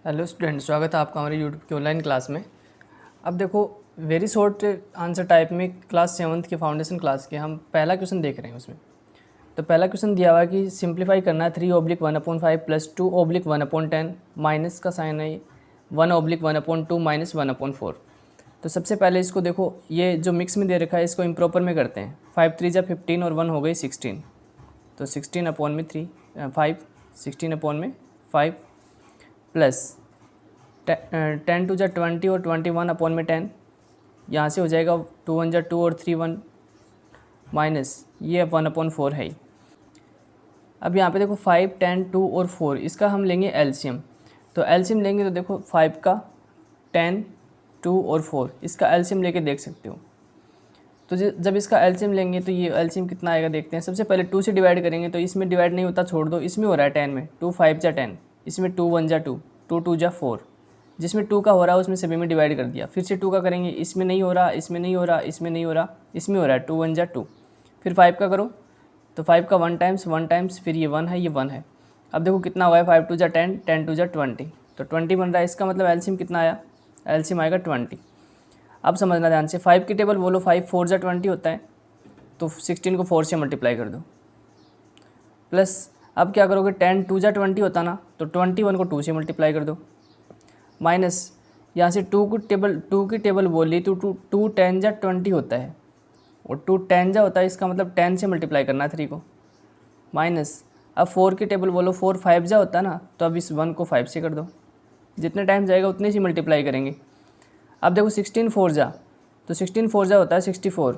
Hello student, स्वागत है आपका हमारे यूट्यूब की ऑनलाइन क्लास में। अब देखो, वेरी शॉर्ट आंसर टाइप में क्लास 7th के फाउंडेशन क्लास के हम पहला क्वेश्चन देख रहे हैं। उसमें तो पहला क्वेश्चन दिया हुआ है कि सिंप्लीफाई करना है 3/1/5 + 2/1/10 माइनस का साइन है 1/1/2 - 1/4। तो सबसे पहले इसको देखो, ये जो मिक्स में दे रखा है इसको इम्प्रॉपर में करते हैं। 5 3 = 15 और 1 हो गई 16, तो 16/5 प्लस 10 2 = 20 और 21/10, यहाँ से हो जाएगा 2 1 = 2 और 3 1 माइनस ये 1/4 है ही। अब यहाँ पे देखो 5 10 2 और 4 इसका हम लेंगे एलसीएम। तो एलसीएम लेंगे तो देखो 5 का 10 2 और 4 इसका एलसीएम लेके देख सकते हो। तो जब इसका एलसीएम लेंगे तो ये एलसीएम कितना आएगा देखते हैं। सबसे पहले 2 से डिवाइड करेंगे तो इसमें डिवाइड नहीं होता, छोड़ दो। इसमें हो रहा है 10 में 2 5 = 10, इसमें 2 1 = 2 2 2 = 4, जिसमें 2 का हो रहा है उसमें सभी में डिवाइड कर दिया। फिर से 2 का करेंगे, इसमें नहीं हो रहा, इसमें नहीं हो रहा, इसमें नहीं हो रहा, इसमें हो रहा है 2 1 = 2। फिर 5 का करो तो 5 का 1 टाइम्स फिर ये 1 है, ये 1 है। अब देखो कितना हुआ है, 5 2 = 10 10 2 = 20, तो 20 बन रहा है। इसका मतलब एलसीएम कितना आया, एलसीएम आएगा 20। अब समझना ध्यान से, 5 की टेबल बोलो, 5 4 = 20 होता है, तो 16 को 4 से मल्टीप्लाई कर दो। प्लस अब क्या करोगे, 10 2 = 20 होता ना, तो 21 को 2 से मल्टीप्लाई कर दो। माइनस यहाँ से 2 की टेबल बोली तो 2 10 = 20 होता है, और 2 10 होता है, इसका मतलब 10 से मल्टीप्लाई करना है 3 को। माइनस अब 4 की टेबल बोलो, 4 5 होता है ना, तो अब इस 1 को 5 से कर दो। जितने टाइम जाएगा उतने से मल्टीप्लाई करेंगे। अब देखो 16 4 जा, तो 16 4 जा होता है 64,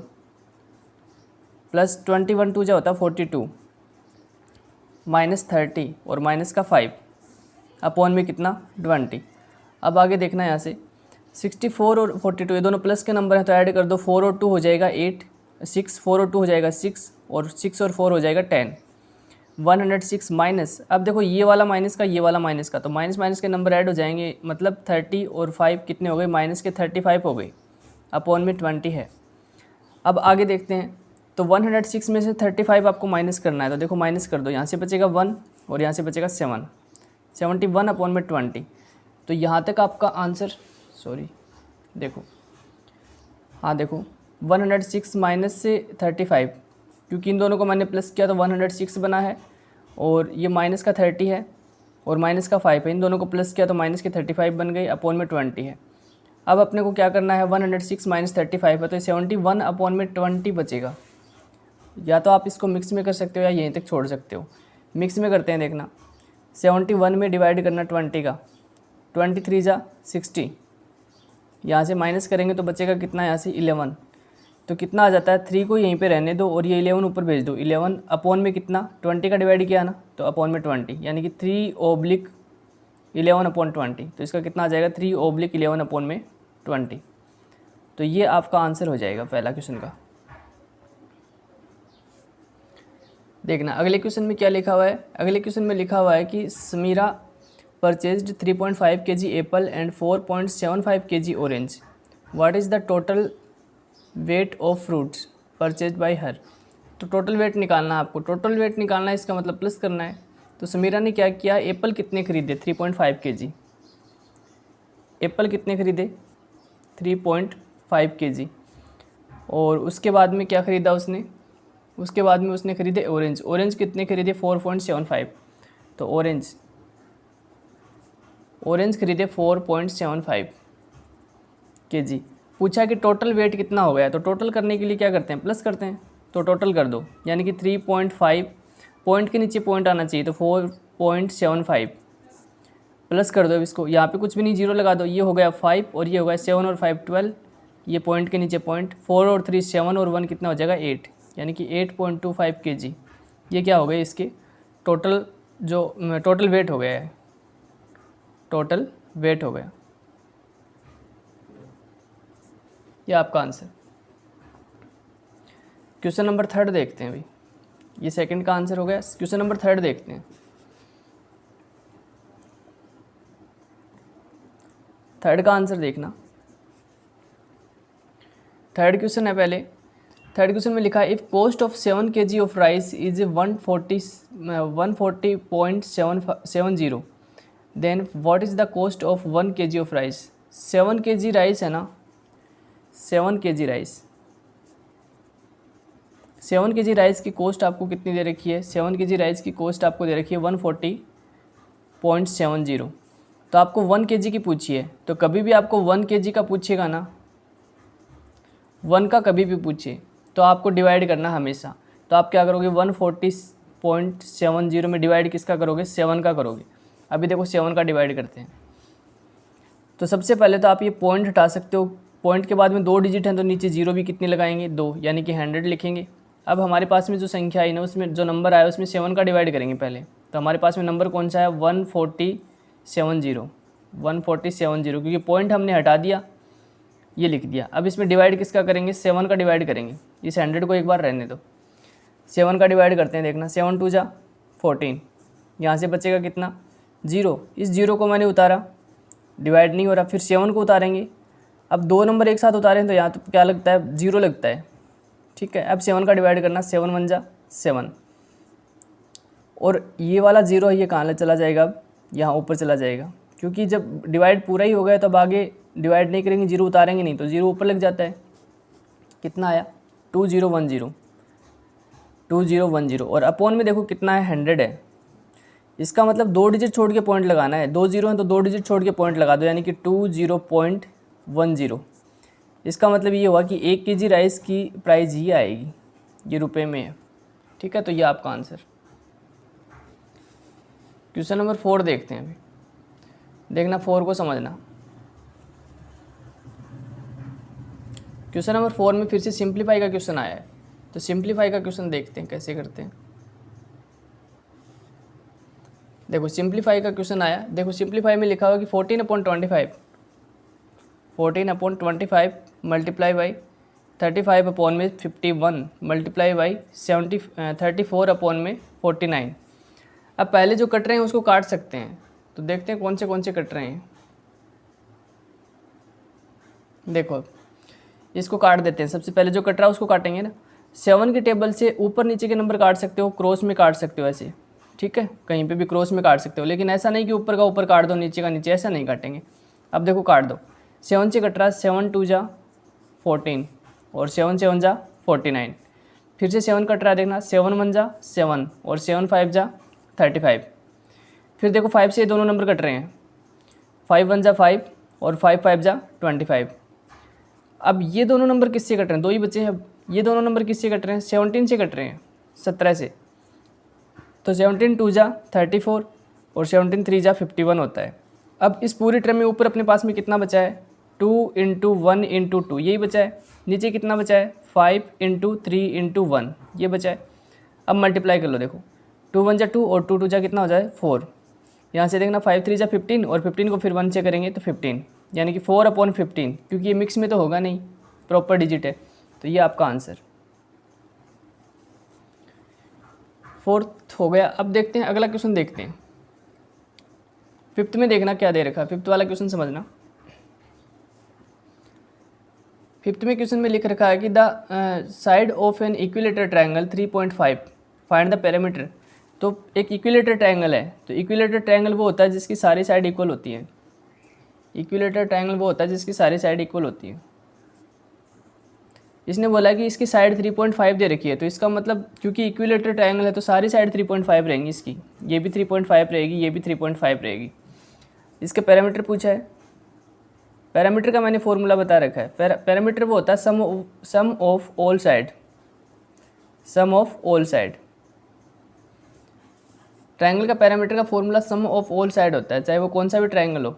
प्लस 21 2 जा होता है 42, माइनस 30 और माइनस का 5 अपॉन में कितना 20। अब आगे देखना है यहाँ से 64 और 42 ये दोनों प्लस के नंबर हैं, तो ऐड कर दो। 4 और 2 हो जाएगा 8, 6 4 और 2 हो जाएगा 6, और 6 और 4 हो जाएगा 10। 106 माइनस, अब देखो ये वाला माइनस का, ये वाला माइनस का, तो माइनस माइनस के नंबर ऐड हो जाएंगे, मतलब 30 और 5 कितने हो गए, माइनस के 35 हो गए, अपॉन में 20 है। अब आगे देखते हैं, तो 106 में से 35 आपको माइनस करना है, तो देखो माइनस कर दो। यहाँ से बचेगा 1 और यहाँ से बचेगा 7, 71 अपॉन में 20। तो यहाँ तक आपका आंसर, सॉरी देखो, हाँ देखो 106 माइनस से 35, क्योंकि इन दोनों को मैंने प्लस किया तो 106 बना है, और ये माइनस का 30 है और माइनस का 5 है, इन दोनों को प्लस किया तो माइनस के 35 बन गई, अपॉन में 20 है। अब अपने को क्या करना है, 106 माइनस 35 है, तो 71 अपॉन में 20 बचेगा। या तो आप इसको मिक्स में कर सकते हो या यहीं तक छोड़ सकते हो। मिक्स में करते हैं, देखना 71 में डिवाइड करना 20 का, 23 जा 60, यहाँ से माइनस करेंगे तो बचेगा कितना, यहाँ से 11, तो कितना आ जाता है, 3 को यहीं पे रहने दो और ये 11 ऊपर भेज दो। 11 अपॉन में कितना, 20 का डिवाइड किया ना, तो अपॉन में 20, यानी कि 3/11/20, तो इसका कितना आ जाएगा, 3/11/20। तो ये आपका आंसर हो जाएगा पहला क्वेश्चन का। देखना अगले क्वेश्चन में क्या लिखा हुआ है। अगले क्वेश्चन में लिखा हुआ है कि Samira purchased 3.5 kg apple and 4.75 kg orange. What is the total weight of fruits purchased by her. तो टोटल वेट निकालना है आपको, टोटल वेट निकालना है, इसका मतलब प्लस करना है। तो समीरा ने क्या किया, एप्पल कितने खरीदे, 3.5 kg। एप्पल कितने खरीदे, 3.5 kg। और उसके बाद में क्या ख़रीदा उसने, उसके बाद में उसने खरीदे ऑरेंज। ऑरेंज कितने खरीदे, 4.75। तो ऑरेंज खरीदे 4.75 kg। पूछा कि टोटल वेट कितना हो गया, तो टोटल करने के लिए क्या करते हैं, प्लस करते हैं। तो टोटल कर दो, यानी कि 3.5, पॉइंट के नीचे पॉइंट आना चाहिए, तो 4.75 प्लस कर दो। इसको यहाँ पे कुछ भी नहीं, जीरो लगा दो। ये हो गया 5 और ये हो गया 7 और 5 12, ये पॉइंट के नीचे पॉइंट, 4 और 3 7 और 1 कितना हो जाएगा 8, यानी कि 8.25 kg। ये क्या हो गए, इसके टोटल जो टोटल वेट हो गया है, टोटल वेट हो गया। ये आपका आंसर। क्वेश्चन नंबर 3 देखते हैं अभी, ये सेकंड का आंसर हो गया। क्वेश्चन नंबर 3 देखते हैं। थर्ड का आंसर देखना। थर्ड क्वेश्चन है पहले। थर्ड क्वेश्चन में लिखा है if cost of 7 kg of rice is 140.70, then what is the cost of 1 kg of rice. 7 kg rice है ना, 7 kg राइस, 7 kg राइस की कॉस्ट आपको कितनी दे रखी है? 7 kg राइस की कॉस्ट आपको दे रखी है 140.70। तो आपको 1 kg की पूछी है, तो कभी भी आपको 1 kg का पूछेगा ना, 1 का कभी भी पूछे तो आपको डिवाइड करना हमेशा। तो आप क्या करोगे, 140.70 में डिवाइड किसका करोगे? 7 का करोगे। अभी देखो 7 का डिवाइड करते हैं। तो सबसे पहले तो आप ये पॉइंट हटा सकते हो, पॉइंट के बाद में 2 डिजिट हैं तो नीचे 0 भी कितनी लगाएंगे? 2, यानी कि 100 लिखेंगे। अब हमारे पास में जो संख्या आई ना, उसमें जो नंबर आया उसमें 7 का डिवाइड करेंगे पहले। तो हमारे पास में नंबर कौन सा है? 140.70, 140.70, क्योंकि पॉइंट हमने हटा दिया, ये लिख दिया। अब इसमें डिवाइड किसका करेंगे? 7 का डिवाइड करेंगे। इस 100 को एक बार रहने दो, 7 का डिवाइड करते हैं। देखना 7 2 जा 14, यहाँ से बचेगा कितना? 0। इस 0 को मैंने उतारा, डिवाइड नहीं हो रहा, फिर 7 को उतारेंगे। अब 2 नंबर एक साथ उतारें तो यहाँ तो क्या लगता है? 0 लगता है, ठीक है। अब 7 का डिवाइड करना, 7 1 जा 7, और ये वाला 0 है ये कहाँ चला जाएगा? अब यहाँ ऊपर चला जाएगा, क्योंकि जब डिवाइड पूरा ही हो गया तो अब आगे डिवाइड नहीं करेंगे, 0 उतारेंगे नहीं, तो 0 ऊपर लग जाता है। कितना आया? 2010, 2010। और अपॉन में देखो कितना है? 100 है। इसका मतलब 2 डिजिट छोड़ के पॉइंट लगाना है। 2 0 है तो 2 डिजिट छोड़ के पॉइंट लगा दो, यानी कि 20.10। इसका मतलब ये हुआ कि 1 kg राइस की प्राइस ये आएगी, ये रुपए में है, ठीक है। तो ये आपका आंसर। क्वेश्चन नंबर 4 देखते हैं अभी, देखना 4 को समझना। क्वेश्चन नंबर 4 में फिर से सिंप्लीफाई का क्वेश्चन आया है, तो सिंप्लीफाई का क्वेश्चन देखते हैं कैसे करते हैं। देखो सिंप्लीफाई का क्वेश्चन आया, देखो सिंप्लीफाई में लिखा हुआ कि 14/25 मल्टीप्लाई बाई 35 अपॉन में 51 मल्टीप्लाई बाई 34 अपॉन में 49। अब पहले जो कट रहे हैं उसको काट सकते हैं, तो देखते हैं कौन से कट रहे हैं। देखो इसको काट देते हैं, सबसे पहले जो कट रहा है उसको काटेंगे ना। 7 के टेबल से ऊपर नीचे के नंबर काट सकते हो, क्रॉस में काट सकते हो ऐसे, ठीक है, कहीं पे भी क्रॉस में काट सकते हो, लेकिन ऐसा नहीं कि ऊपर का ऊपर काट दो नीचे का नीचे, ऐसा नहीं काटेंगे। अब देखो काट दो, 7 से कट रहा है, 7 2 जा 14 और 7 7 जा 49। फिर से 7 कट रहा है, देखना 7 1 जा 7 और 7 5 जा 35। फिर देखो 5 से ये दोनों नंबर कट रहे हैं, 5 1 जा 5 और 5 5 जा 25। अब ये दोनों नंबर किससे कट रहे हैं? 2 ही बचे हैं। अब ये दोनों नंबर किससे कट रहे हैं? 17 से कट रहे हैं, 17 से। तो 17 2 जा 34 और 17 3 जा 51 होता है। अब इस पूरी टर्म में ऊपर अपने पास में कितना बचा है? 2 × 1 × 2, यही बचा है। नीचे कितना बचा है? 5 × 3 × 1, ये बचा है। अब मल्टीप्लाई कर लो, देखो 2 1 जा 2 और 2 2 जा कितना हो जाए? 4। यहाँ से देखना 5 3 जा 15 और 15 को फिर 1 से करेंगे तो 15, यानी कि 4/15, क्योंकि ये मिक्स में तो होगा नहीं, प्रॉपर डिजिट है। तो ये आपका आंसर 4th हो गया। अब देखते हैं अगला क्वेश्चन, देखते हैं 5th में। देखना क्या दे रखा है, 5th वाला क्वेश्चन समझना। 5th में क्वेश्चन में लिख रखा है कि the side of N equilateral triangle 3.5 find the parameter. तो एक इक्विलेटर ट्रायंगल है, तो इक्विलेटर ट्रायंगल वो होता है जिसकी सारी साइड इक्वल होती है। इक्विलेटर ट्रायंगल वो होता है जिसकी सारी साइड इक्वल होती है। इसने बोला कि इसकी साइड 3.5 दे रखी है, तो इसका मतलब क्योंकि इक्विलेटर ट्रायंगल है तो सारी साइड 3.5 रहेंगी इसकी, ये भी 3.5 रहेगी, ये भी 3.5 रहेगी। इसके पैरामीटर पूछा है। पैरामीटर का मैंने फॉर्मूला बता रखा है। पैरामीटर वो होता है sum of all side, sum of all side. Triangle का पैरामीटर का formula sum of all side होता है, चाहे वो कौन सा भी ट्रायंगल हो।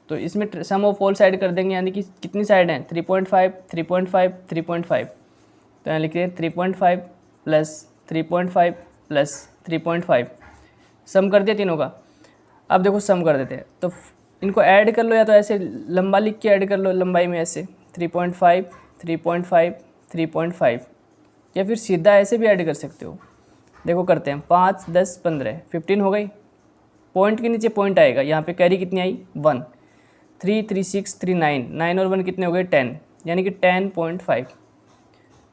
तो इसमें सम ऑफ ऑल साइड कर देंगे, यानी कि कितनी साइड हैं? 3.5 3.5 3.5। तो यहाँ लिखिए 3.5 प्लस 3.5 प्लस 3.5, सम कर दिया तीनों का। अब देखो सम कर देते हैं, तो इनको ऐड कर लो, या तो ऐसे लंबा लिख के ऐड कर लो, लंबाई में ऐसे 3.5 3.5 3.5, या फिर सीधा ऐसे भी ऐड कर सकते हो। देखो करते हैं, 5 10 15 15 हो गई। पॉइंट के नीचे पॉइंट आएगा, यहाँ पे कैरी कितनी आई? 1। 3 3 6 3 9, 9 और 1 कितने हो गए? 10, यानी कि 10.5।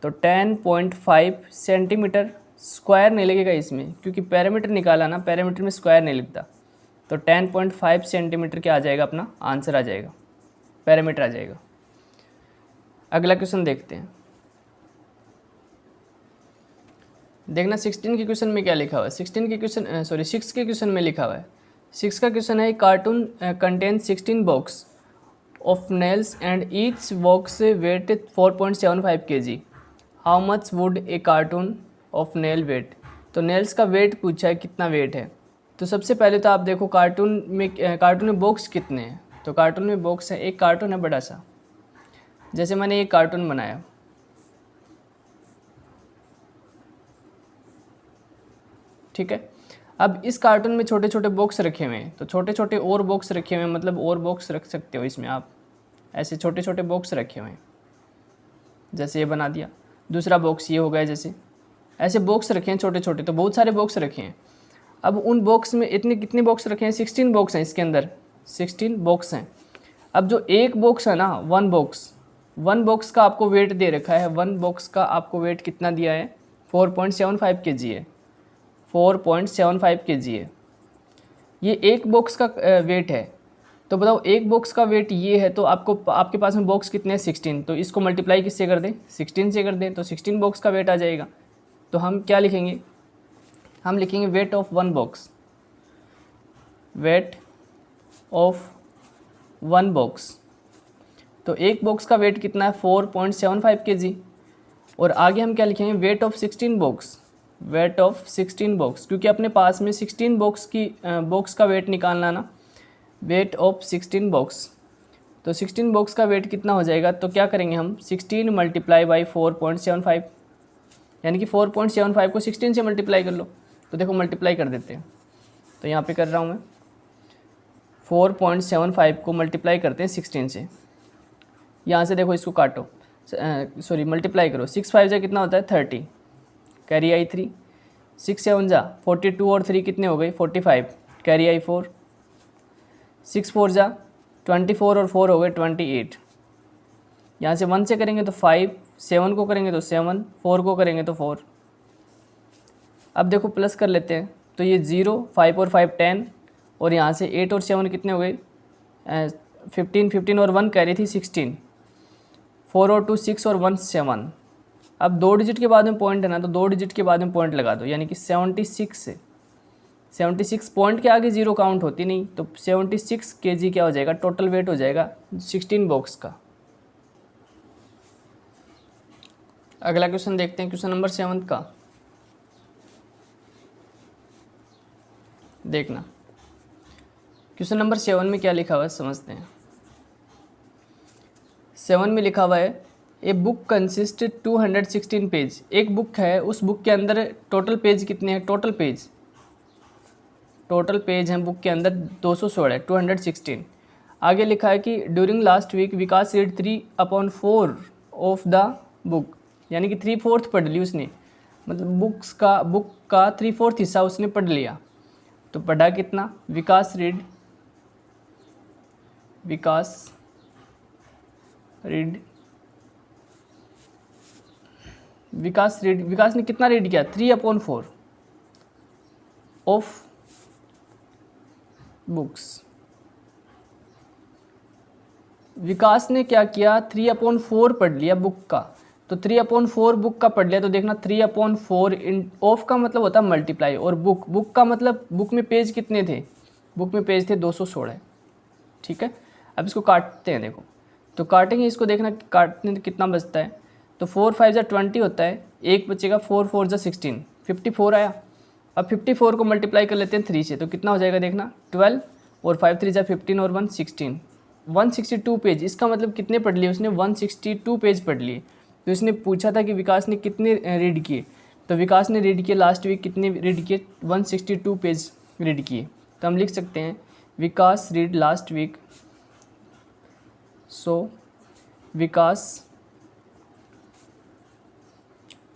तो 10.5 सेंटीमीटर स्क्वायर नहीं लगेगा इसमें, क्योंकि पैरामीटर निकाला ना, पैरामीटर में स्क्वायर नहीं लिखता। तो 10.5 सेंटीमीटर क्या आ जाएगा, अपना आंसर आ जाएगा, पैरामीटर आ जाएगा। अगला क्वेश्चन देखते हैं। देखना 16 के क्वेश्चन में क्या लिखा हुआ है। 16 के क्वेश्चन 6 के क्वेश्चन में लिखा हुआ है। 6 का क्वेश्चन है, carton contain 16 box of nails and each box weigh 4.75 kg। How much would a carton of nail weigh. तो नेल्स का वेट पूछा है, कितना वेट है। तो सबसे पहले तो आप देखो कार्टून में बॉक्स कितने हैं। तो कार्टून में बॉक्स है, एक कार्टून है बड़ा सा, जैसे मैंने एक कार्टून बनाया, ठीक है। अब इस कार्टून में छोटे छोटे बॉक्स रखे हुए हैं, तो छोटे छोटे और बॉक्स रखे हुए हैं, मतलब और बॉक्स रख सकते हो इसमें आप, ऐसे छोटे छोटे बॉक्स रखे हुए हैं, जैसे ये बना दिया। दूसरा बॉक्स ये हो गया, जैसे ऐसे बॉक्स रखे हैं छोटे छोटे, तो बहुत सारे बॉक्स रखे हैं। अब उन बॉक्स में कितने बॉक्स रखे हैं, 16 बॉक्स हैं, इसके अंदर 16 बॉक्स हैं। अब जो एक बॉक्स है ना, वन बॉक्स का आपको वेट दे रखा है, वन बॉक्स का आपको वेट कितना दिया है, 4.75 kg है, 4.75 kg है। ये एक बॉक्स का वेट है। तो बताओ एक बॉक्स का वेट ये है, तो आपके पास में बॉक्स कितने हैं, 16। तो इसको मल्टीप्लाई किससे कर दें, 16 से कर दें, तो 16 बॉक्स का वेट आ जाएगा। तो हम क्या लिखेंगे, हम लिखेंगे weight of one box, weight of one box. तो एक बॉक्स का वेट कितना है, 4.75 kg। और आगे हम क्या लिखेंगे, weight of 16 box, weight of 16 box, क्योंकि अपने पास में 16 बॉक्स का वेट निकालना ना, वेट ऑफ 16 बॉक्स। तो 16 बॉक्स का वेट कितना हो जाएगा, तो क्या करेंगे हम, 16 मल्टीप्लाई बाई 4.75, यानी कि 4.75 को 16 से मल्टीप्लाई कर लो। तो देखो मल्टीप्लाई कर देते हैं, तो यहाँ पे कर रहा हूँ मैं, 4.75 को मल्टीप्लाई करते हैं 16 से। यहाँ से देखो इसको काटो, सॉरी मल्टीप्लाई करो, 6 5 जा कितना होता है 30, कैरी आई 3, 6 7 जा 42 और 3 कितने हो गए 45, कैरी आई 4, 6 4 जा 24 और 4 हो गए 28। यहाँ से 1 से करेंगे तो 5, 7 को करेंगे तो 7, 4 को करेंगे तो 4। अब देखो प्लस कर लेते हैं, तो ये 0, 5 और 5 10, और यहाँ से 8 और 7 कितने हो गए 15, 15 और 1 कैरी थी 16, 4 और 2 6 और 1 7। अब 2 डिजिट के बाद में पॉइंट है ना, तो 2 डिजिट के बाद में पॉइंट लगा दो, यानी कि 76 से 76 पॉइंट के आगे 0 काउंट होती नहीं, तो 76 kg क्या हो जाएगा, टोटल वेट हो जाएगा 16 बॉक्स का। अगला क्वेश्चन देखते हैं, क्वेश्चन नंबर 7 का। देखना क्वेश्चन नंबर 7 में क्या लिखा हुआ है, समझते हैं। 7 में लिखा हुआ है, ए बुक कंसिस्ट 216 पेज। एक बुक है, उस बुक के अंदर टोटल पेज कितने हैं, टोटल पेज हैं बुक के अंदर 216, 216। आगे लिखा है कि during last week Vikas read 3/4 of the book, यानी कि 3/4 पढ़ ली उसने, मतलब बुक का 3/4 हिस्सा उसने पढ़ लिया। तो पढ़ा कितना, विकास ने कितना रीड किया, 3/4 ऑफ बुक्स। विकास ने क्या किया, 3/4 पढ़ लिया बुक का। तो 3/4 बुक का पढ़ लिया, तो देखना 3/4 इन ऑफ का मतलब होता है मल्टीप्लाई, और बुक का मतलब बुक में पेज कितने थे, बुक में पेज थे 216, ठीक है। अब इसको काटते हैं, देखो तो काटेंगे इसको, देखना काटने कितना बचता है। तो 4 5 जा 20 होता है, एक बचेगा 4 4 जा 16, 54 आया। अब 54 को मल्टीप्लाई कर लेते हैं 3 से, तो कितना हो जाएगा, देखना 12 और 5 3 जा 15 और 1 16, 162 पेज। इसका मतलब कितने पढ़ लिए उसने, 162 पेज पढ़ लिए। तो इसने पूछा था कि विकास ने कितने रीड किए, तो विकास ने रीड किए लास्ट वीक, कितने रीड किए, 162 पेज रीड किए। तो हम लिख सकते हैं विकास रीड लास्ट वीक, सो विकास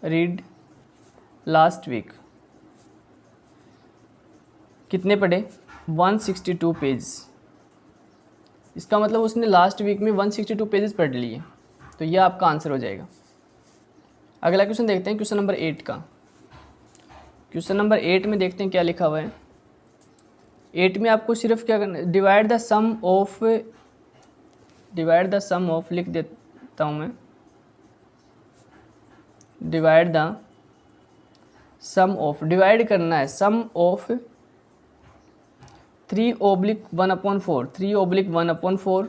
रीड लास्ट वीक कितने पढ़े, 162 पेज। इसका मतलब उसने लास्ट वीक में 162 पेजेस पढ़ लिए। तो यह आपका आंसर हो जाएगा। अगला क्वेश्चन देखते हैं, क्वेश्चन नंबर 8 का। क्वेश्चन नंबर 8 में देखते हैं क्या लिखा हुआ है। 8 में आपको सिर्फ क्या करना है, डिवाइड द सम ऑफ लिख देता हूँ मैं, divide the sum of, divide करना है सम ऑफ 3/1/4, 3/1/4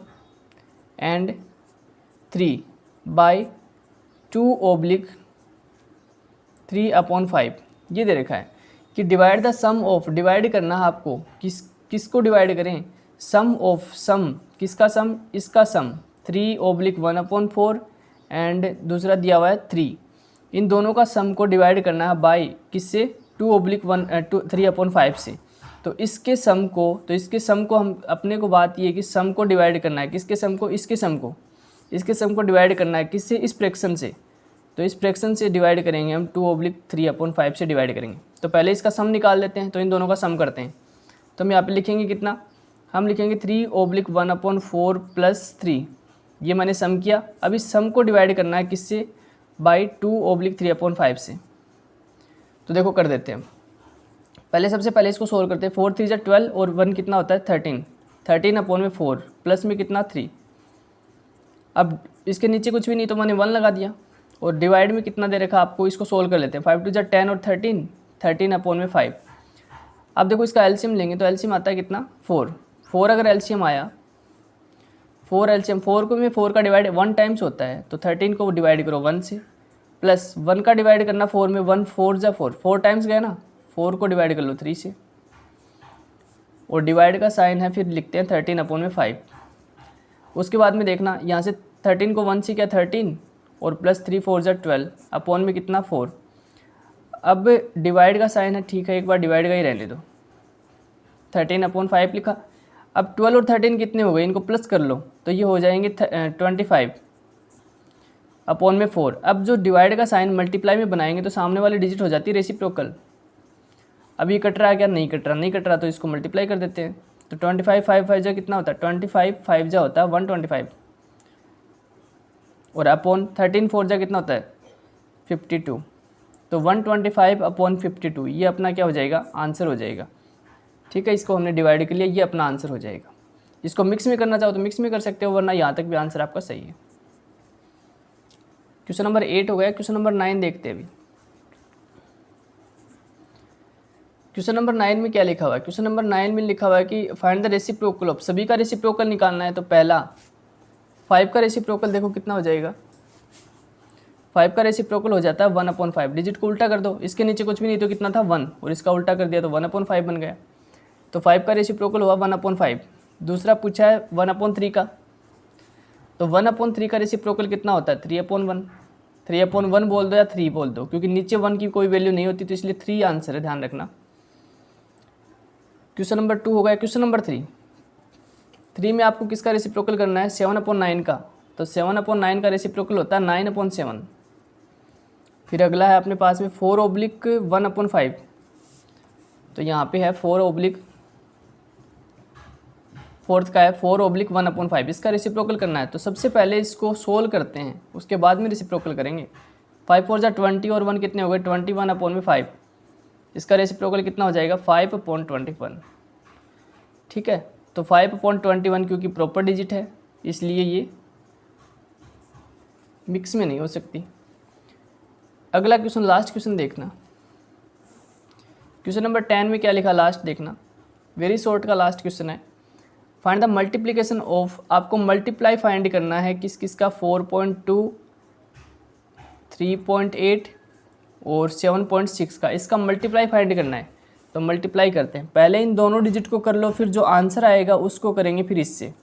एंड 3/2/3/5। ये दे रखा है कि divide the sum of, divide करना है आपको, किसको डिवाइड करें, सम ऑफ, सम किसका सम, इसका सम 3/1/4 एंड दूसरा दिया हुआ है 3, इन दोनों का सम को डिवाइड करना है बाय किससे, 3/5 से। तो इसके सम को हम अपने को बात ये कि सम को डिवाइड करना है, किसके सम को, इसके सम को डिवाइड करना है किससे, इस फ्रैक्शन से। तो इस फ्रैक्शन से डिवाइड करेंगे हम, 2/3/5 से डिवाइड करेंगे। तो पहले इसका सम निकाल लेते हैं, तो इन दोनों का सम करते हैं। तो हम यहाँ पे लिखेंगे कितना, हम लिखेंगे 3/1/4 + 3, ये मैंने सम किया। अब इस सम को डिवाइड करना है किससे, बाई 2/3/5 से। तो देखो कर देते हैं, सबसे पहले इसको सोल्व करते हैं। 4 3 = 12 और 1 कितना होता है 13, 13/4 प्लस में कितना 3। अब इसके नीचे कुछ भी नहीं तो मैंने 1 लगा दिया, और डिवाइड में कितना दे रखा आपको, इसको सोल्व कर लेते हैं। 5 2 = 10 और 13, 13/5। अब देखो इसका एलसीएम लेंगे तो एलसीएम आता है कितना, 4 अगर एलसीएम आया, 4 को में 4 का डिवाइड 1 टाइम्स होता है, तो 13 को डिवाइड करो 1 से, प्लस 1 का डिवाइड करना 4 में, 1 4 × 4, 4 टाइम्स गया ना, 4 को डिवाइड कर लो 3 से, और डिवाइड का साइन है फिर लिखते हैं 13/5। उसके बाद में देखना यहाँ से 13 को 1 से क्या 13, और प्लस 3 4 × 12 अपॉन में कितना 4। अब डिवाइड का साइन है, ठीक है एक बार डिवाइड का ही रहने दो, 13/5 लिखा। अब 12 और 13 कितने हो गए, इनको प्लस कर लो तो ये हो जाएंगे 25 अपॉन में 4। अब जो डिवाइड का साइन मल्टीप्लाई में बनाएंगे तो सामने वाली डिजिट हो जाती है रेसिप्रोकल। अब ये कट रहा है क्या, नहीं कट रहा तो इसको मल्टीप्लाई कर देते हैं। तो 25 5 5 जा कितना होता है, 25 5 जा होता है 125, और अपॉन 13 4 जा कितना होता है 52। तो 125/52 ये अपना क्या हो जाएगा, आंसर हो जाएगा। ठीक है, इसको हमने डिवाइड कर लिया, ये अपना आंसर हो जाएगा। इसको मिक्स में करना चाहो तो मिक्स में कर सकते हो, वरना यहाँ तक भी आंसर आपका सही है। क्वेश्चन नंबर 8 हो गया। क्वेश्चन नंबर 9 देखते हैं अभी। क्वेश्चन नंबर 9 में क्या लिखा हुआ है, क्वेश्चन नंबर 9 में लिखा हुआ है कि फाइंड द रेसिप्रोकल ऑफ, सभी का रेसिप्रोकल निकालना है। तो पहला 5 का रेसिप्रोकल देखो कितना हो जाएगा, 5 का रेसिप्रोकल हो जाता है 1/5। डिजिट को उल्टा कर दो, इसके नीचे कुछ भी नहीं तो कितना था 1, और इसका उल्टा कर दिया तो 1/5 बन गया। तो 5 का रेसिप्रोकल हुआ 1/5। दूसरा पूछा है 1/3 का, तो 1/3 का रेसिप्रोकल कितना होता है 3/1। 3/1 बोल दो या 3 बोल दो, क्योंकि नीचे 1 की कोई वैल्यू नहीं होती, तो इसलिए 3 आंसर है, ध्यान रखना। क्वेश्चन नंबर 2 हो गया। क्वेश्चन नंबर 3 में आपको किसका रेसिप्रोकल करना है, 7/9 का। तो 7/9 का रेसिप्रोकल होता है 9/7। फिर अगला है अपने पास में 4/1/5। तो यहाँ पे है 4/4 का है 4/1/5, इसका रेसिप्रोकल करना है। तो सबसे पहले इसको सोल्व करते हैं, उसके बाद में रेसिप्रोकल करेंगे। 5 4 = 20 और 1 कितने हो गए 21/5। इसका रेसिप्रोकल कितना हो जाएगा 5/21। ठीक है, तो 5/21 क्योंकि प्रॉपर डिजिट है इसलिए ये मिक्स में नहीं हो सकती। अगला क्वेश्चन, लास्ट क्वेश्चन देखना। क्वेश्चन नंबर 10 में क्या लिखा, लास्ट देखना, वेरी शॉर्ट का लास्ट क्वेश्चन है। फाइंड द मल्टीप्लिकेशन ऑफ, आपको मल्टीप्लाई फाइंड करना है किस का, 4.2, 3.8 और 7.6 का, इसका मल्टीप्लाई फाइंड करना है। तो मल्टीप्लाई करते हैं, पहले इन दोनों डिजिट को कर लो, फिर जो आंसर आएगा उसको करेंगे फिर इससे।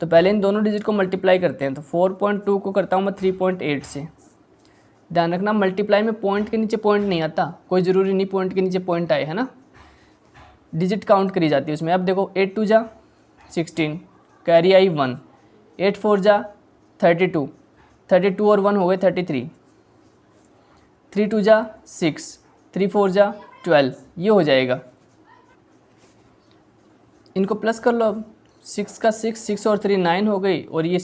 तो पहले इन दोनों डिजिट को मल्टीप्लाई करते हैं। तो 4.2 को करता हूँ मैं 3.8 से। ध्यान रखना मल्टीप्लाई में पॉइंट के नीचे पॉइंट नहीं आता, कोई ज़रूरी नहीं पॉइंट के नीचे पॉइंट आए, है ना, डिजिट काउंट करी जाती है उसमें। अब देखो 8 2 = 16, कैरी आई 1, 8 4 = 32, 32 और 1 हो गए 33, 3 2 = 6, 3 4 = 12, ये हो जाएगा। इनको प्लस कर लो अब, 6 का 6 और 3 9 हो गई, और ये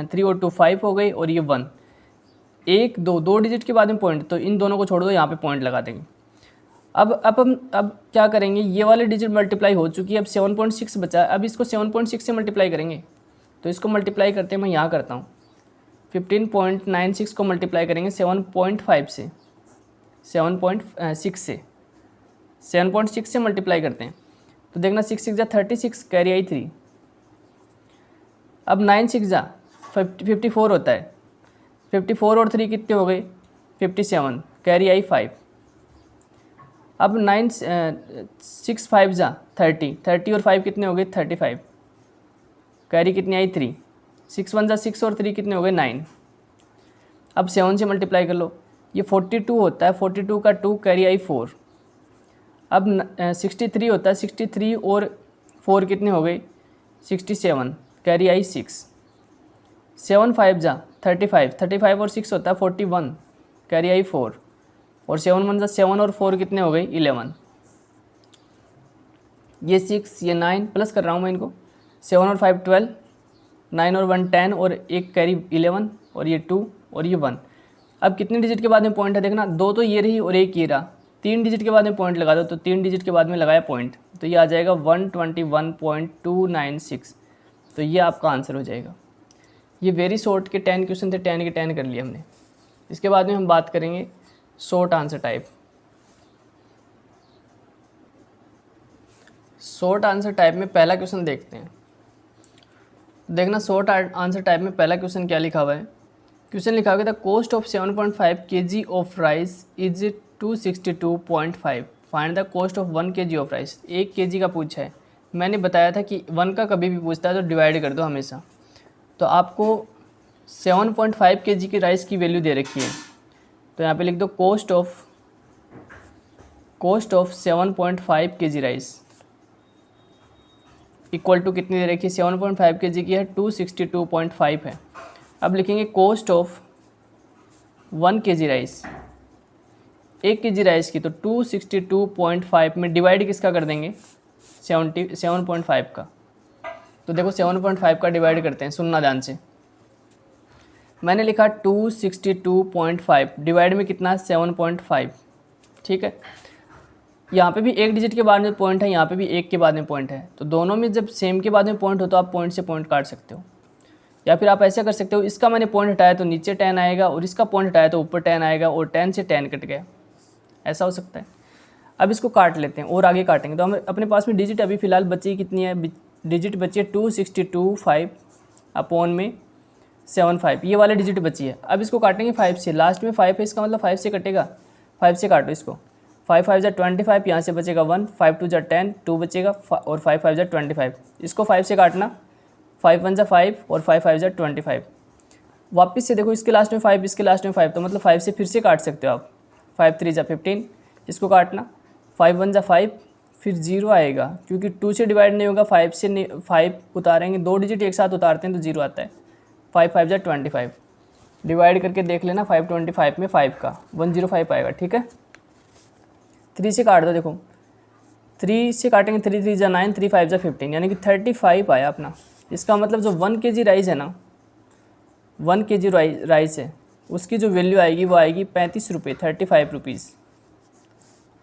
3 और 2 5 हो गई, और ये 1 1 2 डिजिट के बाद में पॉइंट, तो इन दोनों को छोड़ दो, यहाँ पे पॉइंट लगा देंगे। अब क्या करेंगे, ये वाले डिजिट मल्टीप्लाई हो चुकी है, अब 7.6 बचा है, अब इसको 7.6 से मल्टीप्लाई करेंगे। तो इसको मल्टीप्लाई करते हैं, मैं यहाँ करता हूँ, 15.96 को मल्टीप्लाई करेंगे 7.5 से, 7.6 से, 7.6 से मल्टीप्लाई करते हैं तो देखना 6 6 जा 36, कैरी आई 3। अब 9 6 जा 54 होता है, 54 और 3 कितने हो गए 57, कैरी आई 5। अब 6 5 जा 30, 30 और 5 कितने हो गए 35, कैरी कितनी आई 3। 6 1 जा 6 और 3 कितने हो गए 9। अब 7 से मल्टीप्लाई कर लो, ये 42 होता है, 42 का 2 कैरी आई 4। अब 63 होता है, 63 और 4 कितने हो गए 67, कैरी आई 6। 7 5 जा 35, 35 और 6 होता है 41, कैरी आई 4। और 7 1 जा 7 और 4 कितने हो गए 11। ये 6 ये 9 प्लस कर रहा हूँ मैं इनको, 7 और 5 12, 9 और 1 10 और एक कैरी 11 और ये 2 और ये 1। अब कितने डिजिट के बाद में पॉइंट है देखना, 2 तो ये रही और एक ये रहा, 3 डिजिट के बाद में पॉइंट लगा दो, तो 3 डिजिट के बाद में लगाया पॉइंट, तो ये आ जाएगा 121.296। तो ये आपका आंसर हो जाएगा। ये वेरी शॉर्ट के 10 क्वेश्चन थे, 10 के 10 कर लिए हमने। इसके बाद में हम बात करेंगे short answer type. Short answer type में पहला क्वेश्चन देखते हैं। देखना शॉर्ट आंसर टाइप में पहला क्वेश्चन क्या लिखा हुआ है। क्वेश्चन लिखा हुआ है the cost of 7.5 kg of rice is 262.5, find the cost of 1 kg of rice. 1 kg का पूछा है, मैंने बताया था कि 1 का कभी भी पूछता है तो डिवाइड कर दो हमेशा। तो आपको 7.5 kg की राइस की वैल्यू दे रखी है, तो यहाँ पे लिख दो cost of 7.5 kg rice equal to कितनी दे रखी है, 7.5 kg की है 262.5 है। अब लिखेंगे cost of 1 kg rice, 1 kg rice की, तो 262.5 में डिवाइड किसका कर देंगे 7.5 का। तो देखो 7.5 का डिवाइड करते हैं, सुनना ध्यान से। मैंने लिखा 262.5 डिवाइड में कितना 7.5, ठीक है। यहाँ पे भी एक डिजिट के बाद में पॉइंट है, यहाँ पे भी एक के बाद में पॉइंट है, तो दोनों में जब सेम के बाद में पॉइंट हो तो आप पॉइंट से पॉइंट काट सकते हो। या फिर आप ऐसा कर सकते हो, इसका मैंने पॉइंट हटाया तो नीचे 10 आएगा और इसका पॉइंट हटाया तो ऊपर 10 आएगा और 10 से 10 कट गया, ऐसा हो सकता है। अब इसको काट लेते हैं और आगे काटेंगे। तो हम अपने पास में डिजिट अभी फ़िलहाल बची कितनी है, डिजिट बची है 262.5 अपॉन में 75, ये वाले डिजिट बची है। अब इसको काटेंगे 5 से, लास्ट में 5 है, इसका मतलब 5 से कटेगा, 5 से काटो इसको। 5 5 जा 25, यहाँ से बचेगा 1, 5 2 जा 10, 2 बचेगा और 5 5 जा 25। इसको 5 से काटना, 5 1 जा 5 और 5 5 जा 25। वापस से देखो, इसके लास्ट में 5, इसके लास्ट में 5, तो मतलब 5 से फिर से काट सकते हो आप। 5 3 जा 15, इसको काटना, 5 1 जा 5, फिर 0 आएगा क्योंकि 2 से डिवाइड नहीं होगा, 5 से 5 उतारेंगे, 2 डिजिट एक साथ उतारते हैं तो 0 आता है। 5 5 जा 25, डिवाइड करके देख लेना, 525 में 5 का 105 आएगा, ठीक है। 3 से काट दो, देखो 3 से काटेंगे, 3 3 जा 9, 3 5 जा 15, यानी कि 35 आया अपना। इसका मतलब जो 1 kg राइस है ना, 1 kg राइस है, उसकी जो वैल्यू आएगी वो आएगी 35 रुपये, 35 रुपीज़।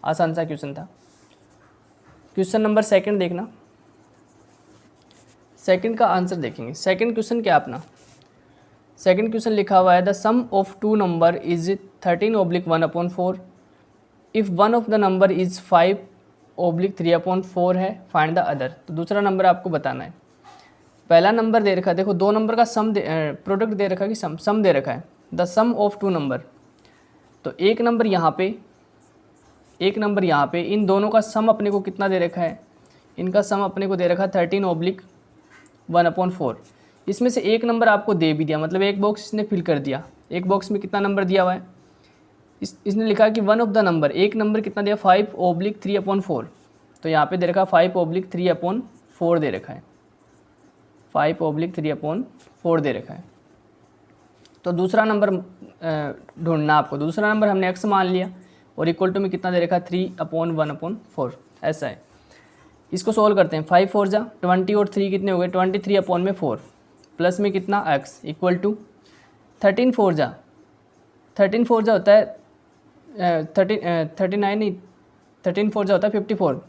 आसान सा क्वेश्चन था। क्वेश्चन नंबर सेकंड देखना, सेकंड का आंसर देखेंगे। सेकंड क्वेश्चन क्या अपना, सेकंड क्वेश्चन लिखा हुआ है the sum of 2 number is 13/1/4 if one of the number is 5/3/4 है, फाइंड द अदर। तो दूसरा नंबर आपको बताना है। पहला नंबर दे रखा है, देखो 2 नंबर का सम प्रोडक्ट दे रखा है कि सम दे रखा है, द सम ऑफ 2 नंबर। तो एक नंबर यहाँ पे, एक नंबर यहाँ पे, इन दोनों का सम अपने को कितना दे रखा है, इनका सम अपने को दे रखा है 13/1/4। इसमें से एक नंबर आपको दे भी दिया, मतलब एक बॉक्स इसने फिल कर दिया। एक बॉक्स में कितना नंबर दिया हुआ है, इसने लिखा कि वन ऑफ द नंबर, एक नंबर कितना दिया 5/3/4। तो यहाँ पे दे रखा 5/3/4 दे रखा है, 5/3/4 दे रखा है। तो दूसरा नंबर ढूंढना आपको। दूसरा नंबर हमने x मान लिया और इक्वल टू में कितना दे रखा है 3/1/4, ऐसा है। इसको सोल्व करते हैं। 5 4 जा 20 और 3 कितने हो गए 23/4 प्लस में कितना x इक्वल टू 13 4 जा होता है 39 नहीं 13 4 जो होता है 54,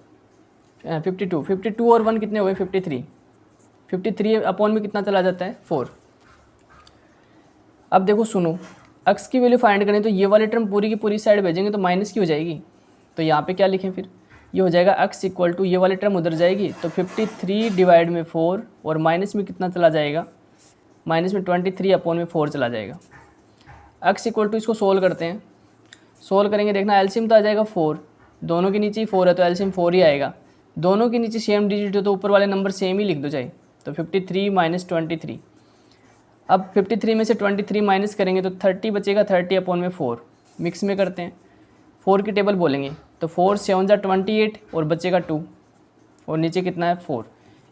52, 52 और 1 कितने हुए 53, 53 अपॉन में कितना चला जाता है 4। अब देखो सुनो, x की वैल्यू फाइंड करें तो ये वाली टर्म पूरी की पूरी साइड भेजेंगे तो माइनस की हो जाएगी। तो यहाँ पे क्या लिखें फिर, ये हो जाएगा x इक्वल टू, ये वाली टर्म उधर जाएगी तो 53 डिवाइड में 4 और माइनस में कितना चला जाएगा, माइनस में 23 अपॉन में 4 चला जाएगा। x इक्वल टू इसको सोल्व करते हैं, सोल्व करेंगे देखना एलसीएम तो आ जाएगा 4, दोनों के नीचे ही 4 है तो एलसीएम 4 ही आएगा। दोनों के नीचे सेम डिजिट हो तो ऊपर वाले नंबर सेम ही लिख दो चाहे, तो 53 माइनस 23। अब 53 में से 23 माइनस करेंगे तो 30 बचेगा, 30 अपॉन में 4 मिक्स में करते हैं, 4 की टेबल बोलेंगे तो 4 7 जा 28 और बचेगा 2 और नीचे कितना है 4।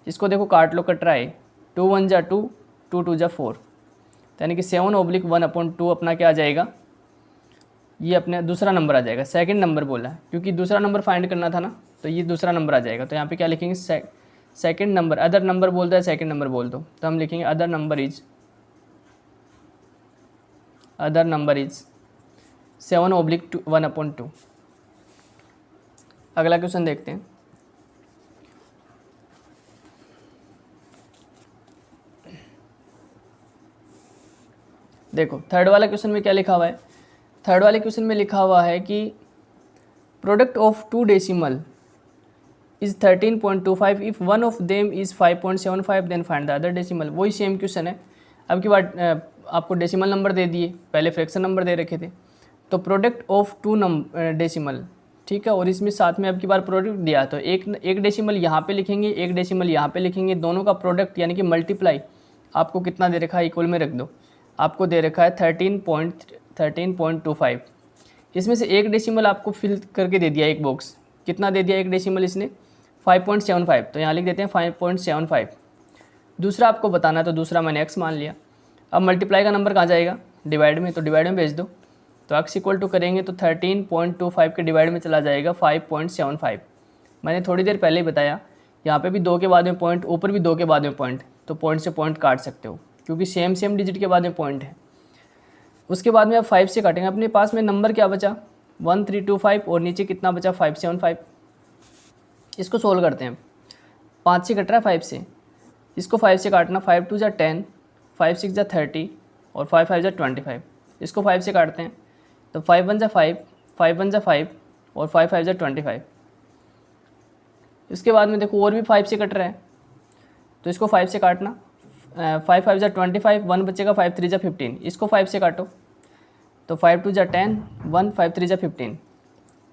इसको देखो काट लो, कट रहा है, 2 1 जा 2, 2 2 जा 4, यानी कि 7/1 अपॉन 2 अपना क्या आ जाएगा, ये अपने दूसरा नंबर आ जाएगा। सेकंड नंबर बोला है क्योंकि दूसरा नंबर फाइंड करना था ना, तो ये दूसरा नंबर आ जाएगा। तो यहाँ पे क्या लिखेंगे, सेकंड नंबर, अदर नंबर बोलता है सेकंड नंबर बोल दो, तो हम लिखेंगे अदर नंबर इज 7/1/2। अगला क्वेश्चन देखते हैं। देखो थर्ड वाला क्वेश्चन में क्या लिखा हुआ है, थर्ड वाले क्वेश्चन में लिखा हुआ है कि product of 2 decimal is 13.25, if one of them is 5.75 then find the other decimal. वही सेम क्वेश्चन है, अब की बार आपको डेसिमल नंबर दे दिए, पहले फ्रैक्शन नंबर दे रखे थे। तो प्रोडक्ट ऑफ 2 डेसिमल, ठीक है, और इसमें साथ में अब की बार प्रोडक्ट दिया, तो एक डेसिमल यहाँ पे लिखेंगे, एक डेसिमल यहाँ पे लिखेंगे, दोनों का प्रोडक्ट यानी कि मल्टीप्लाई आपको कितना दे रखा है, इक्वल में रख दो। आपको दे रखा है 13.25, इसमें से एक डेसिमल आपको फिल करके दे दिया एक बॉक्स, कितना दे दिया एक डेसिमल इसने 5.75, तो यहाँ लिख देते हैं 5.75। दूसरा आपको बताना है तो दूसरा मैंने x मान लिया। अब मल्टीप्लाई का नंबर कहाँ जाएगा, डिवाइड में, तो डिवाइड में भेज दो। तो x इक्वल टू करेंगे तो 13.25 के डिवाइड में चला जाएगा 5.75। मैंने थोड़ी देर पहले ही बताया, यहाँ पे भी 2 के बाद में पॉइंट, ऊपर भी 2 के बाद में पॉइंट, तो पॉइंट से पॉइंट काट सकते हो क्योंकि सेम डिजिट के बाद में पॉइंट है। उसके बाद में अब 5 से काटेंगे, अपने पास में नंबर क्या बचा 1325 और नीचे कितना बचा 575। इसको सोल्व करते हैं, 5 से कट रहा है 5 से, इसको 5 से काटना, 5 2 जा 10, 5 6 जा 30 और 5 5 जा 25। इसको 5 से काटते हैं तो 5 1 जा 5, 5 1 जा 5 और 5 5 जा 25। इसके बाद में देखो और भी 5 से कट रहा है, तो इसको 5 से काटना, 5 5 जा 25, 1 बचेगा, 5 3 जा 15। इसको 5 से काटो तो 5 2 जा 10, 1 5 3 जा 15,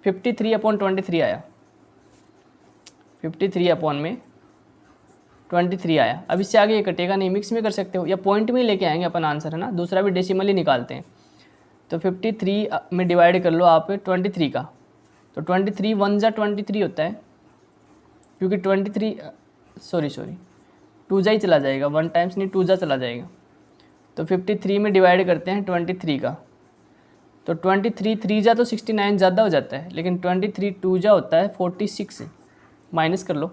53/23 आया, 53 अपॉन में 23 आया। अब इससे आगे ये कटेगा नहीं, मिक्स में कर सकते हो या पॉइंट में लेके आएंगे अपन आंसर, है ना, दूसरा भी डेसिमल ही निकालते हैं। तो 53 में डिवाइड कर लो आप 23 का, तो 23 1 जा 23 होता है, क्योंकि 23 सॉरी 2 जा ही चला जाएगा, 1 टाइम्स नहीं 2 जा चला जाएगा। तो 53 में डिवाइड करते हैं 23 का, तो 23 3 जा तो 69 ज़्यादा हो जाता है, लेकिन 23 2 जा होता है 46। माइनस कर लो,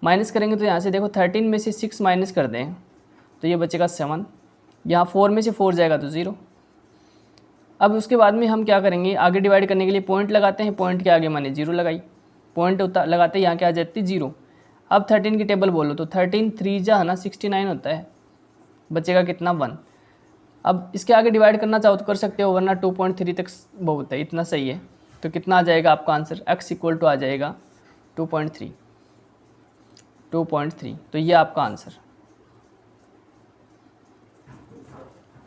माइनस करेंगे तो यहाँ से देखो 13 में से 6 माइनस कर दें तो ये बचेगा 7, यहाँ 4 में से 4 जाएगा तो 0। अब उसके बाद में हम क्या करेंगे, आगे डिवाइड करने के लिए पॉइंट लगाते हैं, पॉइंट के आगे मैंने 0 लगाई, पॉइंट लगाते यहाँ क्या आ जाती 0। अब 13 की टेबल बोलो तो 13 3 जा है ना 69 होता है, बचेगा कितना 1। अब इसके आगे डिवाइड करना चाहो तो कर सकते हो, वरना 2.3 तक बहुत है, इतना सही है। तो कितना आ जाएगा आपका आंसर, x इक्वल टू आ जाएगा 2.3। तो ये आपका आंसर,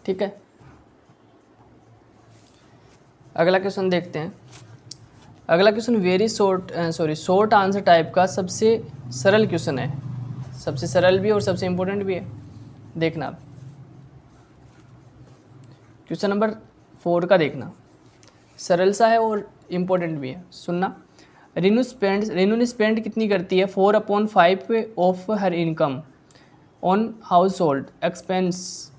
ठीक है। अगला क्वेश्चन देखते हैं। अगला question very short answer type का सबसे सरल क्वेश्चन है, सबसे सरल भी और सबसे इम्पोर्टेंट भी है। देखना आप क्वेश्चन नंबर 4 का देखना, सरल सा है और इम्पोर्टेंट भी है, सुनना। रेनू ने स्पेंड कितनी करती है 4/5 of her income on house hold expense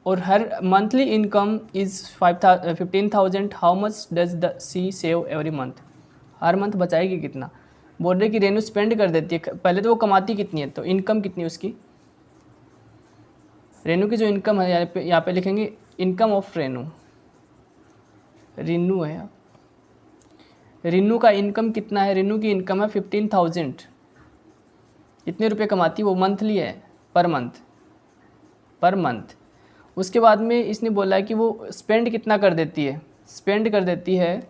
और her monthly income is 15,000। How much does the she save every month. हर मंथ बचाएगी कितना, बोल रहे कि रेनू स्पेंड कर देती है, पहले तो वो कमाती कितनी है, तो इनकम कितनी है उसकी, रेनू की जो इनकम है यहाँ पे लिखेंगे इनकम ऑफ रेनू है, रिन्नू का इनकम कितना है, रिन्नू की इनकम है 15,000। इतने रुपए कमाती है वो, मंथली है, पर मंथ। उसके बाद में इसने बोला है कि वो स्पेंड कितना कर देती है, स्पेंड कर देती है,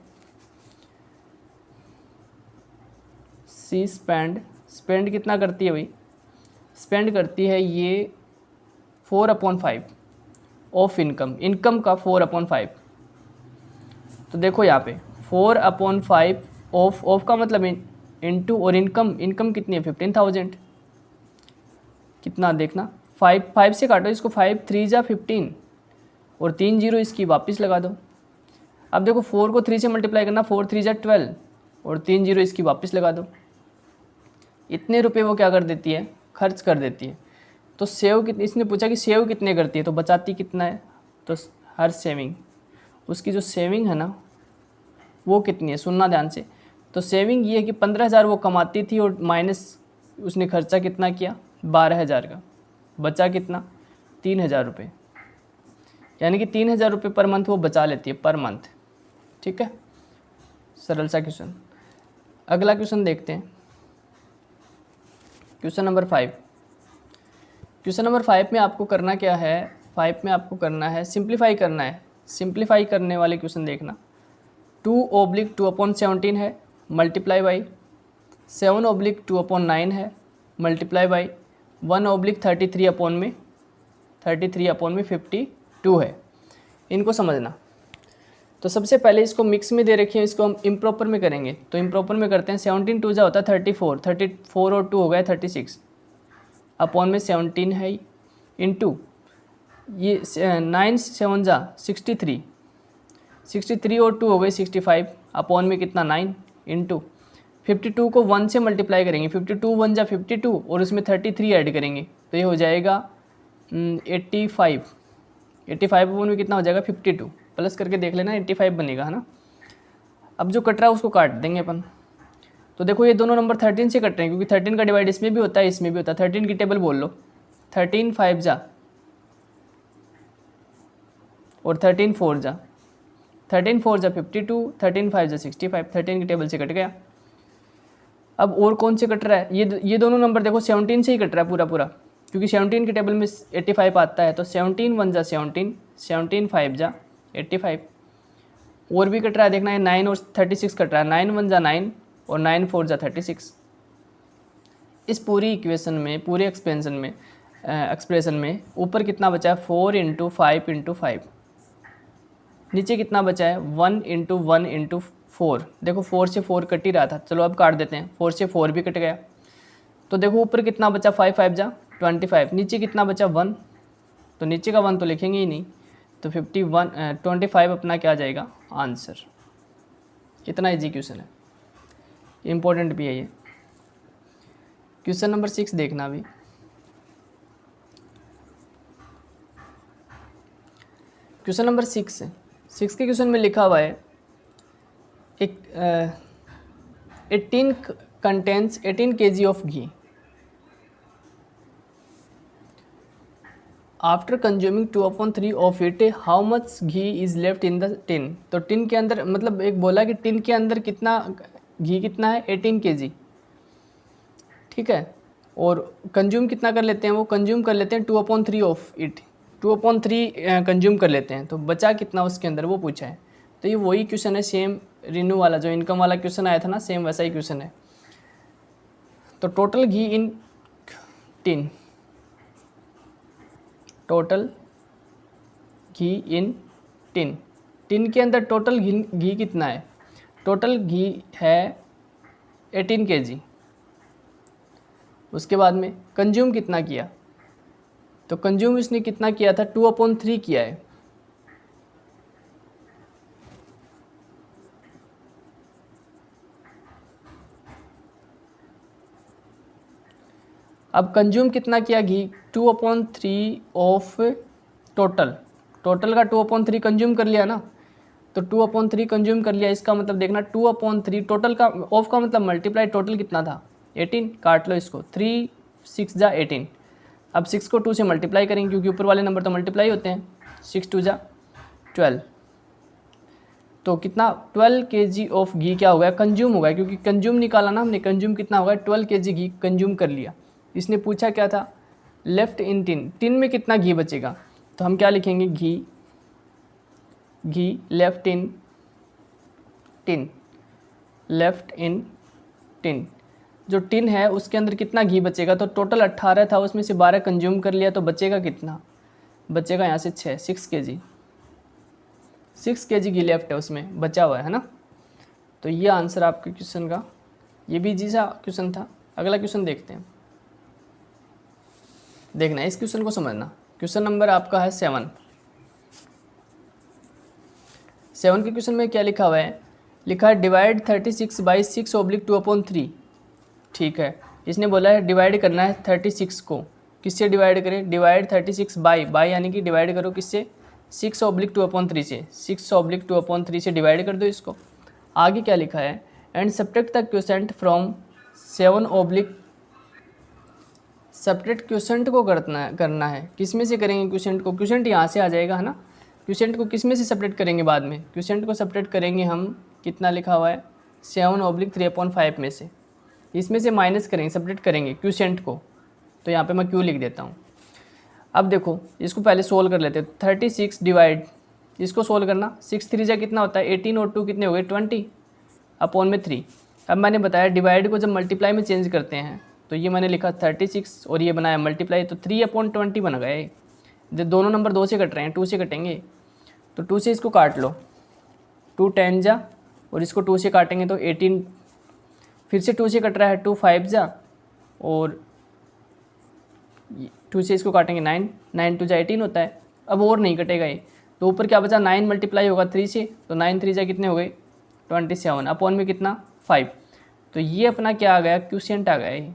सी स्पेंड कितना करती है भाई, स्पेंड करती है ये 4/5 ऑफ इनकम का 4/5। तो देखो यहाँ पे 4/5 ऑफ का मतलब इनटू, और इनकम कितनी है 15,000। कितना देखना, 5 से काटो इसको, 5 3 जा 15 और 3 जीरो इसकी वापस लगा दो। अब देखो 4 को 3 से मल्टीप्लाई करना, 4 3 जा 12 और 3 जीरो इसकी वापस लगा दो। इतने रुपए वो क्या कर देती है, खर्च कर देती है। तो सेव कितनी, इसने पूछा कि सेव कितने करती है, तो बचाती कितना है, तो हर सेविंग, उसकी जो सेविंग है ना वो कितनी है, सुनना ध्यान से। तो सेविंग ये है कि 15,000 वो कमाती थी और माइनस उसने खर्चा कितना किया 12,000 का, बचा कितना 3,000 रुपये, यानी कि 3,000 रुपये पर मंथ वो बचा लेती है, पर मंथ। ठीक है, सरल सा क्वेश्चन। अगला क्वेश्चन देखते हैं, क्वेश्चन नंबर 5। क्वेश्चन नंबर 5 में आपको करना क्या है, 5 में आपको करना है सिंप्लीफाई करना है। सिंप्लीफाई करने वाले क्वेश्चन देखना, 2/2/17 है, मल्टीप्लाई बाई 7/2/9 है, मल्टीप्लाई बाई 1/33/52 है। इनको समझना। तो सबसे पहले इसको मिक्स में दे रखी है, इसको हम इम्प्रॉपर में करेंगे। तो इम्प्रॉपर में करते हैं, 17 2 जा होता है 34 और 2 हो गया 36 अपॉन में 17 है, इंटू ये 9 7 जा 63 और 2 हो गए 65 अपॉन में कितना 9, इंटू 52 को 1 से मल्टीप्लाई करेंगे, 52 1 जा 52 और उसमें 33 ऐड करेंगे तो ये हो जाएगा 85 अपॉन में कितना हो जाएगा 52, प्लस करके देख लेना 85 बनेगा, है ना। अब जो कट रहा है उसको काट देंगे अपन। तो देखो ये दोनों नंबर 13 से कट रहे हैं, क्योंकि 13 का डिवाइड इसमें भी होता है इसमें भी होता है। 13 की टेबल बोल लो, 13 5 जा और 13 4 जा, 13 4 जा 52, 13 5 जा 65, 13 की टेबल से कट गया। अब और कौन से कट रहा है, ये दोनों नंबर देखो 17 से ही कट रहा है पूरा, क्योंकि 17 की टेबल में 85 आता है। तो 17 1 जा 17, 17 5 जा 85, और भी कट रहा है देखना, है 9 और 36 कट रहा है, 9 1 जा 9 और 9 4 जा 36। इस पूरी इक्वेशन में, पूरे एक्सप्रेशन में ऊपर कितना बचा है 4 × 5 × 5, नीचे कितना बचा है 1 × 1 × 4। देखो 4 से 4 कट ही रहा था, चलो अब काट देते हैं, 4 से 4 भी कट गया। तो देखो ऊपर कितना बचा 5 5 जा 25, नीचे कितना बचा 1, तो नीचे का 1 तो लिखेंगे ही नहीं, तो 25 अपना क्या आ जाएगा आंसर। इतना इजी क्वेश्चन है, इम्पोर्टेंट भी है ये। क्वेश्चन नंबर 6 देखना अभी। क्वेश्चन नंबर 6 के क्वेश्चन में लिखा हुआ है एक 18 contains 18 kg of ghee. After consuming 2/3 of it how much ghee is left in the tin. तो टिन के अंदर, मतलब एक बोला कि टिन के अंदर कितना घी कितना है 18 kg, ठीक है। और कंज्यूम कितना कर लेते हैं, वो कंज्यूम कर लेते हैं 2/3 ऑफ इट, 2/3 कंज्यूम कर लेते हैं। तो बचा कितना उसके अंदर वो पूछा है। तो ये वही क्वेश्चन है सेम, रिन्यू वाला जो इनकम वाला क्वेश्चन आया था ना, सेम वैसा ही क्वेश्चन है। तो टोटल घी इन टिन, टोटल घी इन टिन, टिन के अंदर टोटल घी कितना है, टोटल घी है 18 kg। उसके बाद में कंज्यूम कितना किया, तो कंज्यूम इसने कितना किया था 2/3 किया है। अब कंज्यूम कितना किया घी 2/3 ऑफ टोटल का 2/3 कंज्यूम कर लिया ना, तो 2/3 कंज्यूम कर लिया। इसका मतलब देखना 2/3 टोटल का, ऑफ का मतलब मल्टीप्लाई, टोटल कितना था 18, काट लो इसको, 3 6 जा 18। अब 6 को 2 से मल्टीप्लाई करेंगे, क्योंकि ऊपर वाले नंबर तो मल्टीप्लाई होते हैं, 6 2 जा 12, तो कितना 12 kg ऑफ घी क्या हो गया, कंज्यूम हो गया, क्योंकि कंज्यूम निकाला ना हमने, कंज्यूम कितना होगा 12 kg घी कंज्यूम कर लिया। इसने पूछा क्या था, लेफ्ट इन टिन, टिन में कितना घी बचेगा, तो हम क्या लिखेंगे, ghee left in tin, left in tin, जो टिन है उसके अंदर कितना घी बचेगा, तो टोटल 18 था, उसमें से 12 कंज्यूम कर लिया, तो बचेगा कितना, बचेगा यहाँ से 6 kg, 6 kg घी लेफ्ट है उसमें बचा हुआ है ना। तो ये आंसर आपके क्वेश्चन का, ये भी इजी सा क्वेश्चन था। अगला क्वेश्चन देखते हैं, देखना इस क्वेश्चन को समझना। क्वेश्चन नंबर आपका है 7 के क्वेश्चन में क्या लिखा हुआ है, लिखा है डिवाइड 36 बाई 6/2/3। ठीक है, इसने बोला है डिवाइड करना है 36 को, किससे डिवाइड करें, डिवाइड 36 बाई यानी कि डिवाइड करो किससे, 6/2/3 से, 6/2/3 से डिवाइड कर दो इसको। आगे क्या लिखा है, and subtract the quotient from 7/, subtract quotient को करना है, किस में से करेंगे क्वोशेंट को, क्वोशेंट यहाँ से आ जाएगा है ना, क्वोशेंट को किस में से सेपरेट करेंगे बाद में, क्वोशेंट को सेपरेट करेंगे हम, कितना लिखा हुआ है 7/3/5 में से, इसमें से माइनस करेंगे, सेपरेट करेंगे क्वोशेंट को, तो यहाँ पे मैं क्यू लिख देता हूँ। अब देखो इसको पहले सोल्व कर लेते हैं, 36 डिवाइड, इसको सोल्व करना, 6 3 जा कितना होता है 18 और 2 कितने हो गए 20/3। अब मैंने बताया डिवाइड को जब मल्टीप्लाई में चेंज करते हैं, तो ये मैंने लिखा 36 और ये बनाया मल्टीप्लाई, तो 3/20 बन गए। दोनों नंबर 2 से कट रहे हैं, 2 से कटेंगे, तो 2 से इसको काट लो, 2 10 जा, और इसको 2 से काटेंगे तो 18, फिर से 2 से कट रहा है, 2 5 जा, और 2 से इसको काटेंगे 9, 9 2 जा 18 होता है। अब और नहीं कटेगा ये, तो ऊपर क्या बचा 9 मल्टीप्लाई होगा 3 से, तो 9 3 जा कितने हो गए 27, अपॉन में कितना 5। तो ये अपना क्या आ गया, क्वोशिएंट आ गया ये,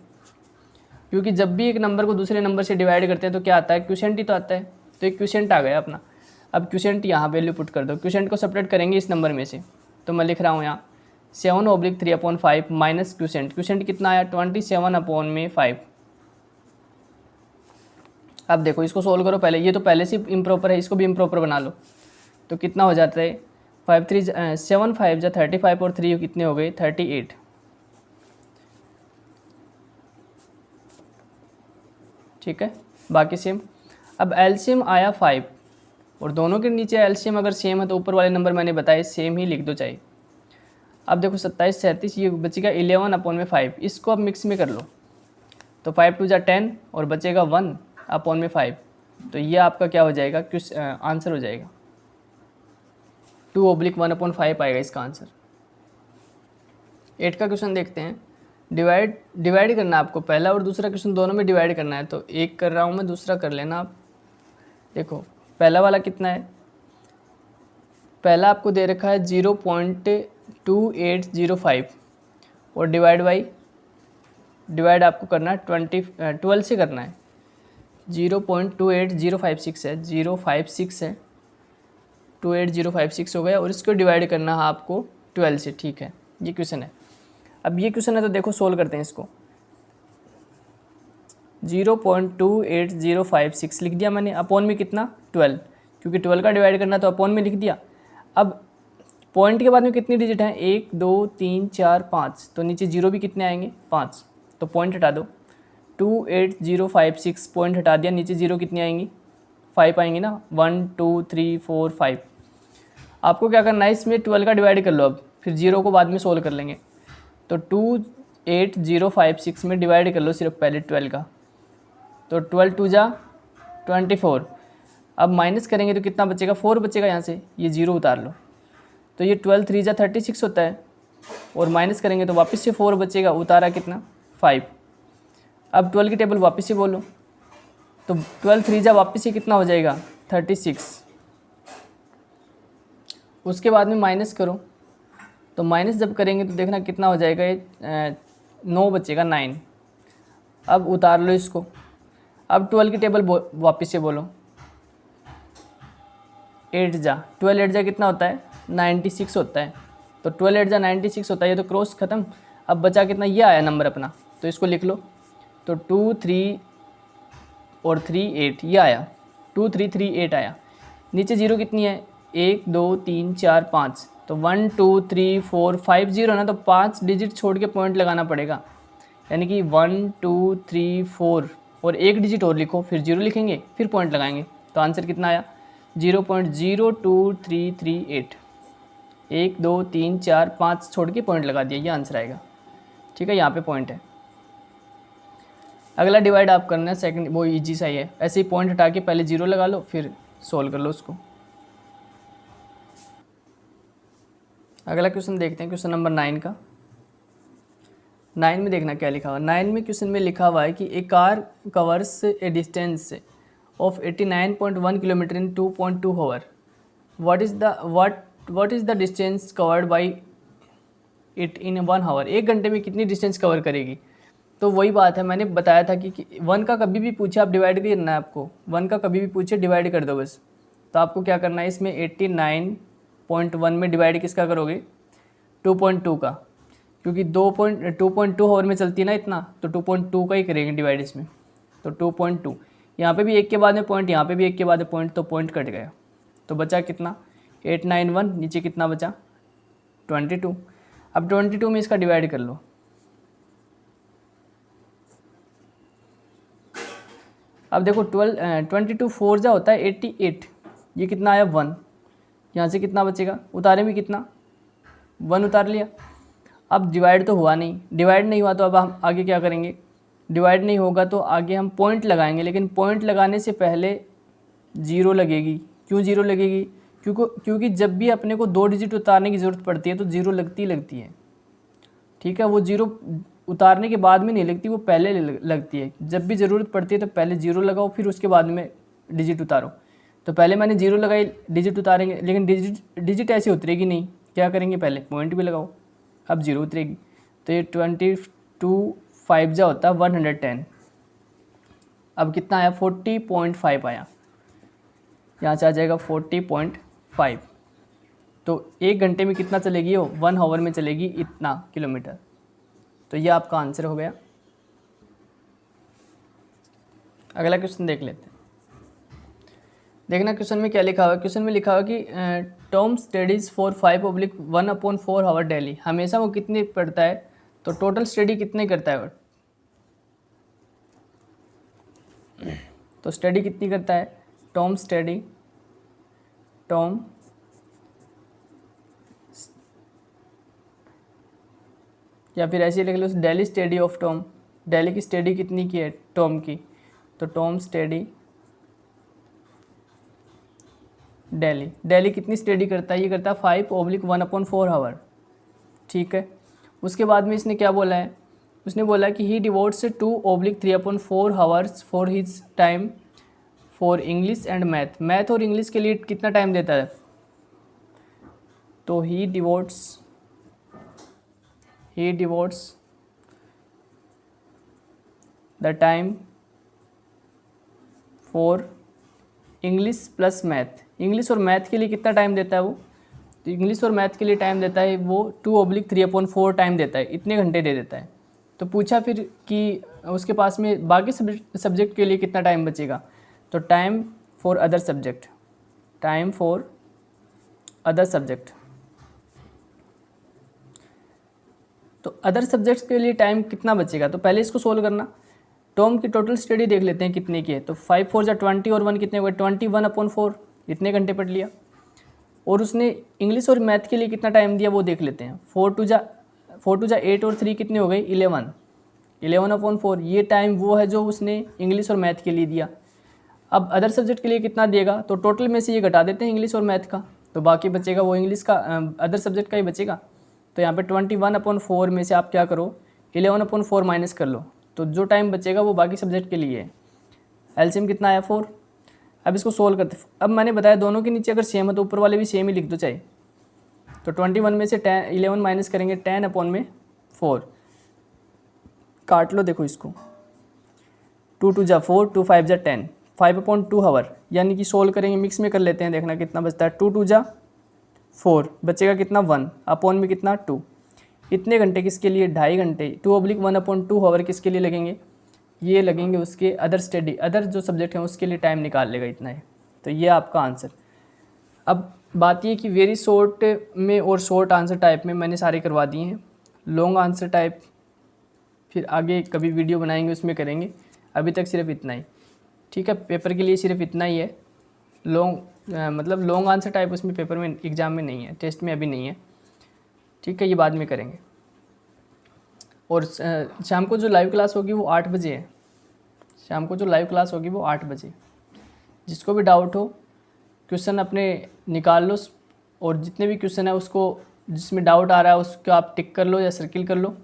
क्योंकि जब भी एक नंबर को दूसरे नंबर से डिवाइड करते हैं तो क्या आता है, क्वोशिएंट ही तो आता है, तो एक क्वोशिएंट आ गया अपना। अब क्वोशिएंट यहाँ वैल्यू पुट कर दो, क्वोशिएंट को सेपरेट करेंगे इस नंबर में से, तो मैं लिख रहा हूँ यहाँ 7/3/5 माइनस क्वोशिएंट, क्वोशिएंट कितना आया 27/5। अब देखो इसको सोल्व करो पहले, ये तो पहले से इम्प्रॉपर है, इसको भी इम्प्रॉपर बना लो, तो कितना हो जाता है 7 5 जा 35 और 3 कितने हो गए 38। ठीक है, बाकी सेम। अब एलसीएम आया 5, और दोनों के नीचे एलसीएम अगर सेम है तो ऊपर वाले नंबर मैंने बताए सेम ही लिख दो चाहिए। अब देखो 27 37, ये बचेगा 11/5, इसको अब मिक्स में कर लो, तो 5 2 जा 10 और बचेगा 1/5, तो ये आपका क्या हो जाएगा, आंसर हो जाएगा 2/1/5 आएगा इसका आंसर। 8 का क्वेश्चन देखते हैं, डिवाइड करना है आपको, पहला और दूसरा क्वेश्चन दोनों में डिवाइड करना है, तो एक कर रहा हूँ मैं, दूसरा कर लेना आप। देखो पहला वाला कितना है, पहला आपको दे रखा है 0.2805 और डिवाइड आपको करना है 12 से करना है, 0.28056 है, 056 है, 28056 हो गया, और इसको डिवाइड करना है आपको 12 से। ठीक है, ये क्वेश्चन है। अब ये क्वेश्चन है तो देखो सोल्व करते हैं इसको, 0.28056 लिख दिया मैंने, अपॉन में कितना 12, क्योंकि 12 का डिवाइड करना तो अपॉन में लिख दिया। अब पॉइंट के बाद में कितनी डिजिट हैं, 1 2 3 4 5, तो नीचे जीरो भी कितने आएंगे 5, तो पॉइंट हटा दो, 28056 पॉइंट हटा दिया, नीचे जीरो कितनी आएंगी 5 आएंगी ना, 1 2 3 4 5। आपको क्या करना है, इसमें 12 का डिवाइड कर लो, अब फिर जीरो को बाद में सोल्व कर लेंगे, तो 28056 में डिवाइड कर लो सिर्फ पहले 12 का, तो 12 2 जा 24, अब माइनस करेंगे तो कितना बचेगा 4 बचेगा, यहाँ से ये जीरो उतार लो, तो ये 12 3 जा 36 होता है, और माइनस करेंगे तो वापस से 4 बचेगा, उतारा कितना 5। अब 12 की टेबल वापस से बोलो, तो 12 3 जा वापस से कितना हो जाएगा 36, उसके बाद में माइनस करो, तो माइनस जब करेंगे तो देखना कितना हो जाएगा, ये 9 बचेगा 9। अब उतार लो इसको, अब 12 की टेबल वापस से बोलो, 8 जा 12 8 जा कितना होता है 96 होता है, तो 12 8 जा 96 होता है, ये तो क्रॉस खत्म। अब बचा कितना, ये आया नंबर अपना, तो इसको लिख लो, तो 2 3 और 3 8, ये आया 2 3 3 8 आया, नीचे जीरो कितनी है 1 2 3 4 5, तो 1 2 3 4 5 0 ना, तो 5 डिजिट छोड़ के पॉइंट लगाना पड़ेगा, यानी कि 1 2 3 4 और एक डिजिट और लिखो, फिर 0 लिखेंगे, फिर पॉइंट लगाएंगे। तो आंसर कितना आया 0.02338। 1 2 3 4 5 छोड़ के पॉइंट लगा दिया, ये आंसर आएगा। ठीक है, यहाँ पे पॉइंट है। अगला डिवाइड आप करना है सेकंड, वो इजी सा ही है, ऐसे ही पॉइंट हटा के पहले 0 लगा लो, फिर सोल्व कर लो उसको। अगला क्वेश्चन देखते हैं, क्वेश्चन नंबर 9 का। 9 में देखना क्या लिखा हुआ। 9 में क्वेश्चन में लिखा हुआ है कि a car covers a distance of 89.1 kilometre in 2.2 hour. What is the distance covered by it in 1 hour. 1 घंटे में कितनी डिस्टेंस कवर करेगी। तो वही बात है, मैंने बताया था कि 1 का कभी भी पूछे आप डिवाइड करना है आपको, 1 का कभी भी पूछे डिवाइड कर दो बस। तो आपको क्या करना है, इसमें 89.1 में डिवाइड किसका करोगे, 2.2 का, क्योंकि 2.2 आवर में चलती है ना इतना, तो 2.2 का ही करेंगे डिवाइड इसमें। तो 2.2, यहाँ पे भी एक के बाद में पॉइंट, यहाँ पे भी एक के बाद में पॉइंट, तो पॉइंट कट गया। तो बचा कितना 891, नीचे कितना बचा 22। अब 22 में इसका डिवाइड कर लो। अब देखो 22 4 जा होता है 88, ये कितना आया 1, यहाँ से कितना बचेगा, उतारे भी कितना 1 उतार लिया। अब डिवाइड तो हुआ नहीं, डिवाइड नहीं हुआ तो अब हम आगे क्या करेंगे, डिवाइड नहीं होगा तो आगे हम पॉइंट लगाएंगे, लेकिन पॉइंट लगाने से पहले 0 लगेगी। क्यों 0 लगेगी, क्योंकि जब भी अपने को 2 डिजिट उतारने की ज़रूरत पड़ती है तो 0 लगती है। ठीक है, वो 0 उतारने के बाद में नहीं लगती, वो पहले लगती है। जब भी ज़रूरत पड़ती है तो पहले 0 लगाओ, फिर उसके बाद में डिजिट उतारो। तो पहले मैंने 0 लगाई, डिजिट उतारेंगे, लेकिन डिजिट ऐसे उतरेगी नहीं, क्या करेंगे पहले पॉइंट भी लगाओ, अब 0 उतरेगी। तो ये 22 5 जा होता है 110। अब कितना आया 40.5 आया, यहाँ से आ जाएगा 40.5। तो 1 घंटे में कितना चलेगी वो, 1 आवर में चलेगी इतना किलोमीटर। तो ये आपका आंसर हो गया। अगला क्वेश्चन देख लेते हैं। देखना क्वेश्चन में क्या लिखा हुआ है। क्वेश्चन में लिखा हुआ कि Tom studies for 5/1/4 hour daily. हमेशा वो कितने पढ़ता है, तो टोटल स्टडी कितने करता है वो, तो स्टडी कितनी करता है, टॉम या फिर ऐसे लिख लो daily study of Tom. Daily की स्टडी कितनी की है टॉम की, तो टॉम स्टडी डेली कितनी स्टडी करता है, ये करता है 5/1/4 आवर। ठीक है, उसके बाद में इसने क्या बोला है, उसने बोला कि he devotes 2/3/4 hours for his time for English and math और इंग्लिश के लिए कितना टाइम देता है, तो he devotes the time for English plus math. English और मैथ के लिए कितना टाइम देता है वो, तो इंग्लिश और मैथ के लिए टाइम देता है वो 2/3/4 टाइम देता है, इतने घंटे दे देता है। तो पूछा फिर कि उसके पास में बाकी सब्जेक्ट के लिए कितना टाइम बचेगा, तो टाइम फॉर अदर सब्जेक्ट। तो अदर सब्जेक्ट्स के लिए टाइम कितना बचेगा, तो पहले इसको सोल्व करना। टॉम की टोटल स्टडी देख लेते हैं कितने की है, तो 5 4 जा 20 और 1 कितने हुए 21/4, इतने घंटे पढ़ लिया। और उसने इंग्लिश और मैथ के लिए कितना टाइम दिया वो देख लेते हैं। 4 2 जा 8 और 3 कितने हो गए 11/4, ये टाइम वो है जो उसने इंग्लिश और मैथ के लिए दिया। अब अदर सब्जेक्ट के लिए कितना देगा, तो टोटल में से ये घटा देते हैं इंग्लिश और मैथ का, तो बाकी बचेगा वो इंग्लिश का अदर सब्जेक्ट का ही बचेगा। तो यहाँ पे 21/4 में से आप क्या करो 11/4 माइनस कर लो, तो जो टाइम बचेगा वो बाकी सब्जेक्ट के लिए है। एलसीएम कितना आया 4। अब इसको सोल्व करते। अब मैंने बताया दोनों के नीचे अगर सेम है तो ऊपर वाले भी सेम ही लिख दो चाहे। तो 21 में से 11 माइनस करेंगे 10/4, काट लो देखो इसको, 2 2 जा 4, 2 5 जा 10, 5/2 आवर, यानी कि सोल्व करेंगे मिक्स में कर लेते हैं, देखना कितना बचता है। 2 2 जा 4, बचेगा कितना 1, अपॉन में कितना 2। इतने घंटे किसके लिए, 2.5 घंटे। 2/1/2 आवर किसके लिए लगेंगे, ये लगेंगे उसके अदर जो सब्जेक्ट हैं उसके लिए टाइम निकाल लेगा इतना है। तो ये आपका आंसर। अब बात ये कि वेरी शॉर्ट में और शॉर्ट आंसर टाइप में मैंने सारे करवा दिए हैं। लॉन्ग आंसर टाइप फिर आगे कभी वीडियो बनाएंगे उसमें करेंगे, अभी तक सिर्फ इतना ही। ठीक है, पेपर के लिए सिर्फ इतना ही है। मतलब लॉन्ग आंसर टाइप उसमें पेपर में एग्ज़ाम में नहीं है, टेस्ट में अभी नहीं है। ठीक है, ये बाद में करेंगे। और शाम को जो लाइव क्लास होगी वो 8 बजे है। शाम को जो लाइव क्लास होगी वो 8 बजे। जिसको भी डाउट हो क्वेश्चन अपने निकाल लो, और जितने भी क्वेश्चन है उसको जिसमें डाउट आ रहा है उसको आप टिक कर लो या सर्किल कर लो,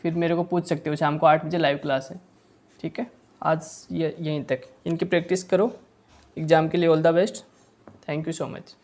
फिर मेरे को पूछ सकते हो। शाम को 8 बजे लाइव क्लास है। ठीक है, आज ये यहीं तक। इनकी प्रैक्टिस करो, एग्ज़ाम के लिए all the best. Thank you so much.